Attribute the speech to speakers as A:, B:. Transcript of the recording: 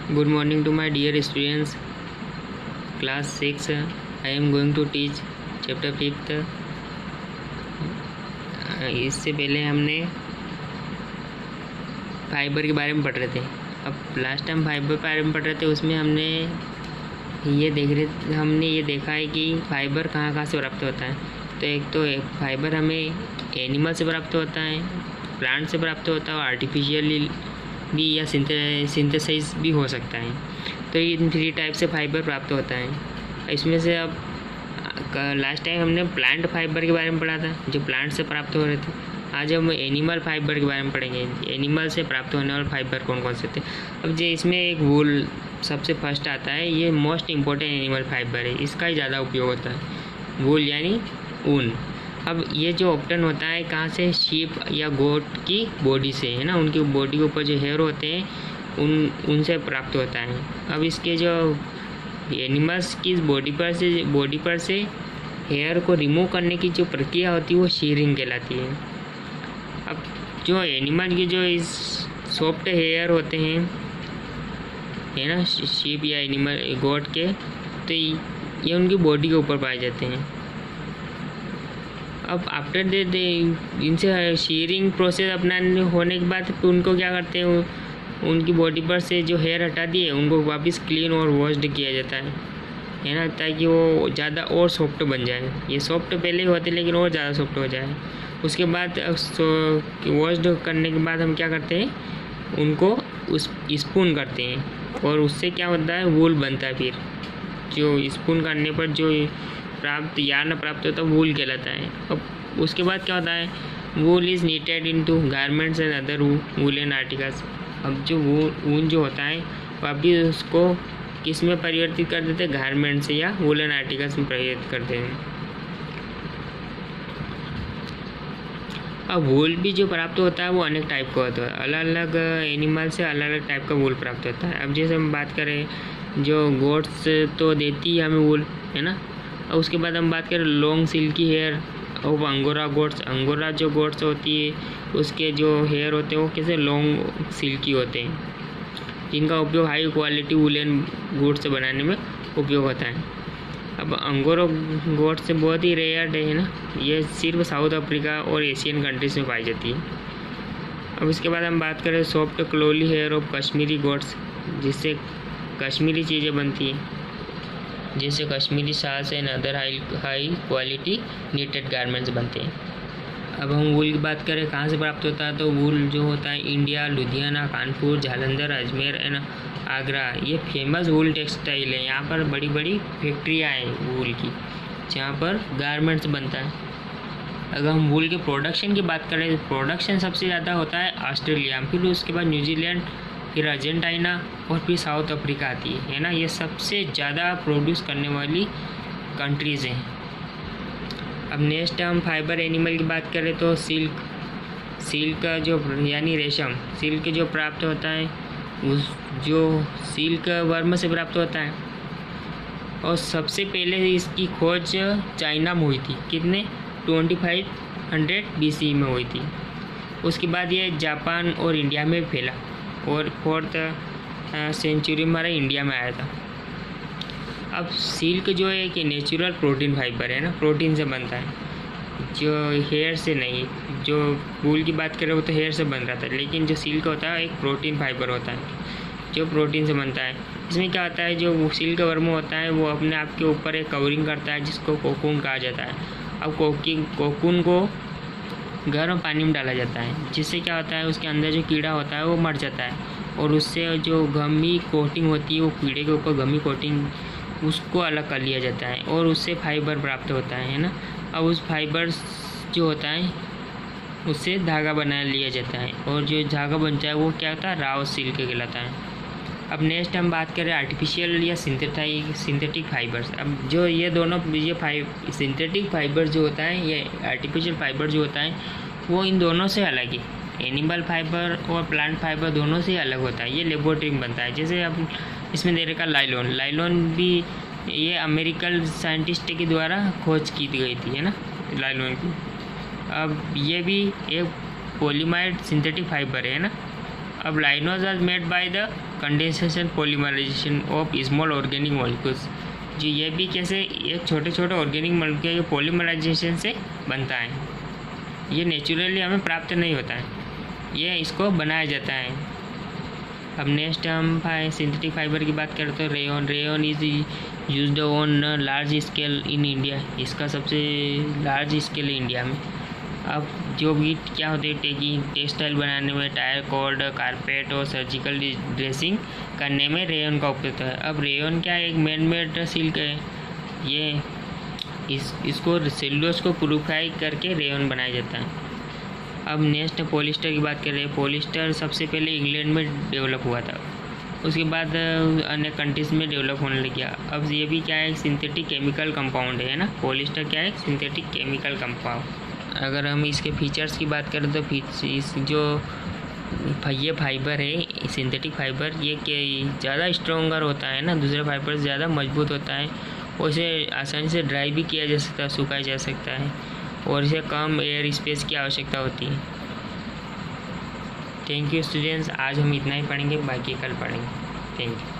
A: Good morning to my dear students. Class 6. I am going to teach chapter 5th. इससे पहले हमने fibre के बारे में पढ़ रहे थे। अब लास्ट टाइम फाइबर के बारे में पढ़ रहे थे, उसमें हमने ये देखा है कि फाइबर कहाँ से प्राप्त होता है। तो एक फाइबर हमें एनिमल से प्राप्त होता है, प्लांट से प्राप्त होता है और आर्टिफिशियल भी या सिंथेसाइज भी हो सकता है। तो ये इन 3 टाइप से फाइबर प्राप्त होता है। इसमें से अब लास्ट टाइम हमने प्लांट फाइबर के बारे में पढ़ा था, जो प्लांट से प्राप्त हो रहे थे। आज हम एनिमल फाइबर के बारे में पढ़ेंगे, एनिमल से प्राप्त होने वाले फाइबर कौन कौन से थे। अब जो इसमें एक वूल सबसे फर्स्ट आता है, ये मोस्ट इम्पोर्टेंट एनिमल फाइबर है, इसका ही ज़्यादा उपयोग होता है। वूल यानी ऊन। अब ये जो ऑप्टन होता है कहाँ से, शीप या गोट की बॉडी से, है ना। उनकी बॉडी के ऊपर जो हेयर होते हैं उनसे प्राप्त होता है। अब इसके जो एनिमल्स की बॉडी पर से हेयर को रिमूव करने की जो प्रक्रिया होती है वो शीयरिंग कहलाती है। अब जो एनिमल के जो इस सॉफ्ट हेयर होते हैं, है ना, शीप या एनिमल गोट के, तो ये उनकी बॉडी के ऊपर पाए जाते हैं। अब आफ्टर दे इनसे शीयरिंग प्रोसेस अपना होने के बाद फिर उनको क्या करते हैं, उनकी बॉडी पर से जो हेयर हटा दिए उनको वापस क्लीन और वॉश्ड किया जाता है ना, ताकि वो ज़्यादा और सॉफ्ट बन जाए। ये सॉफ्ट पहले ही होते लेकिन और ज़्यादा सॉफ्ट हो जाए। उसके बाद वॉश्ड करने के बाद हम क्या करते हैं, उनको उस स्पून करते हैं और उससे क्या होता है, वूल बनता है। फिर जो स्पून करने पर जो यार्न प्राप्त होता है वूल कहलाता है। अब उसके बाद क्या होता है, wool is needed into garments and other woollen articles. अब जो ऊन जो होता है वापिस उसको किस में परिवर्तित कर देते हैं, गारमेंट्स या वूलन आर्टिकल्स में परिवर्तित करते हैं। अब वूल भी जो प्राप्त होता है वो अनेक टाइप का होता है, अलग अलग एनिमल से अलग अलग टाइप का वूल प्राप्त होता है। अब जैसे हम बात करें, जो गोट्स तो देती है हमें वूल, है ना। और उसके बाद हम बात करें लॉन्ग सिल्की हेयर और अंगोरा गोट्स। अंगोरा जो गोट्स होती है उसके जो हेयर होते हैं वो कैसे लॉन्ग सिल्की होते हैं, जिनका उपयोग हाई क्वालिटी वूलन गुड्स बनाने में उपयोग होता है। अब अंगोरा गोट्स बहुत ही रेयर है ना, ये सिर्फ साउथ अफ्रीका और एशियन कंट्रीज में पाई जाती है। अब इसके बाद हम बात करें soft curly hair of Kashmiri goats, जिससे कश्मीरी चीज़ें बनती हैं, जिससे Kashmiri shawls and other high quality knitted garments बनते हैं। अब हम वूल की बात करें कहाँ से प्राप्त होता है, तो वूल जो होता है इंडिया, लुधियाना, कानपुर, जालंधर, अजमेर एंड आगरा, ये फेमस वूल टेक्सटाइल है। यहाँ पर बड़ी बड़ी फैक्ट्रियाँ हैं वूल की, जहाँ पर गारमेंट्स बनता है। अगर हम वूल के प्रोडक्शन की बात करें, तो प्रोडक्शन सबसे ज़्यादा होता है ऑस्ट्रेलिया, फिर उसके बाद न्यूजीलैंड, फिर अर्जेंटीना और फिर साउथ अफ्रीका आती है ना। ये सबसे ज़्यादा प्रोड्यूस करने वाली कंट्रीज़ हैं। अब नेक्स्ट हम फाइबर एनिमल की बात करें तो सिल्क का जो यानी रेशम, सिल्क जो प्राप्त होता है उस जो सिल्क वर्म से प्राप्त होता है। और सबसे पहले इसकी खोज चाइना में हुई थी, कितने 2500 BC में हुई थी। उसके बाद ये जापान और इंडिया में फैला और 4th सेंचुरी में हमारा इंडिया में आया था। अब सिल्क जो है कि नेचुरल प्रोटीन फाइबर है ना, प्रोटीन से बनता है, जो हेयर से नहीं। जो वूल की बात करें वो तो हेयर से बन रहा था, लेकिन जो सिल्क होता है एक प्रोटीन फाइबर होता है जो प्रोटीन से बनता है। इसमें क्या होता है, जो सिल्क वर्म होता है वो अपने आप के ऊपर एक कवरिंग करता है जिसको कोकून कहा जाता है। अब कोकून को गर्म पानी में डाला जाता है, जिससे क्या होता है, उसके अंदर जो कीड़ा होता है वो मर जाता है और उससे जो गमी कोटिंग होती है, वो कीड़े के ऊपर गमी कोटिंग, उसको अलग कर लिया जाता है और उससे फाइबर प्राप्त होता है ना। अब उस फाइबर जो होता है उससे धागा बना लिया जाता है और जो धागा बनता है वो क्या होता है, राव सिल्क कहलाता है। अब नेक्स्ट हम बात करें आर्टिफिशियल या सिंथेटिक फाइबर्स। अब जो ये दोनों सिंथेटिक फाइबर जो होता है, ये आर्टिफिशियल फाइबर जो होता है वो इन दोनों से अलग है। एनिमल फाइबर और प्लांट फाइबर दोनों से अलग होता है, ये लेबोरेटरी में बनता है। जैसे अब इसमें दे रखा लाइलॉन भी ये अमेरिकन साइंटिस्ट के द्वारा खोज की गई थी, है ना, लाइलॉन की। अब ये भी एक पॉलीमर्ड सिंथेटिक फाइबर है ना। अब nylons are made by the condensation polymerisation of small organic molecules, जो ये भी कैसे एक छोटे छोटे ऑर्गेनिक मॉलिक्यूल के पॉलीमराइजेशन से बनता है। ये नेचुरली हमें प्राप्त नहीं होता है, ये इसको बनाया जाता है। अब नेक्स्ट हम सिंथेटिक फाइबर की बात करें तो rayon is used on large scale in India, इसका सबसे लार्ज स्केल है इंडिया में। अब जो भी क्या होते हैं टेक्सटाइल बनाने में, टायर कोड, कारपेट और सर्जिकल ड्रेसिंग करने में रेयन का उपयोग होता है। अब रेयन क्या एक मैन मेड सिल्क है, ये इसको सेलुलोज को प्यूरिफाई करके रेयन बनाया जाता है। अब नेक्स्ट पॉलिस्टर की बात करें, पॉलिस्टर सबसे पहले इंग्लैंड में डेवलप हुआ था, उसके बाद अन्य कंट्रीज में डेवलप होने लग गया। अब ये भी क्या है, एक सिंथेटिक केमिकल कंपाउंड है ना, पॉलिस्टर क्या है, सिंथेटिक केमिकल कंपाउंड। अगर हम इसके फीचर्स की बात करें तो इस जो ये फाइबर है सिंथेटिक फाइबर, ये ज़्यादा स्ट्रॉन्गर होता है ना, दूसरे फाइबर से ज़्यादा मजबूत होता है, और इसे आसानी से ड्राई भी किया जा सकता है, सुखाया जा सकता है, और इसे कम एयर स्पेस की आवश्यकता होती है। थैंक यू स्टूडेंट्स, आज हम इतना ही पढ़ेंगे, बाकी कल पढ़ेंगे। Thank you.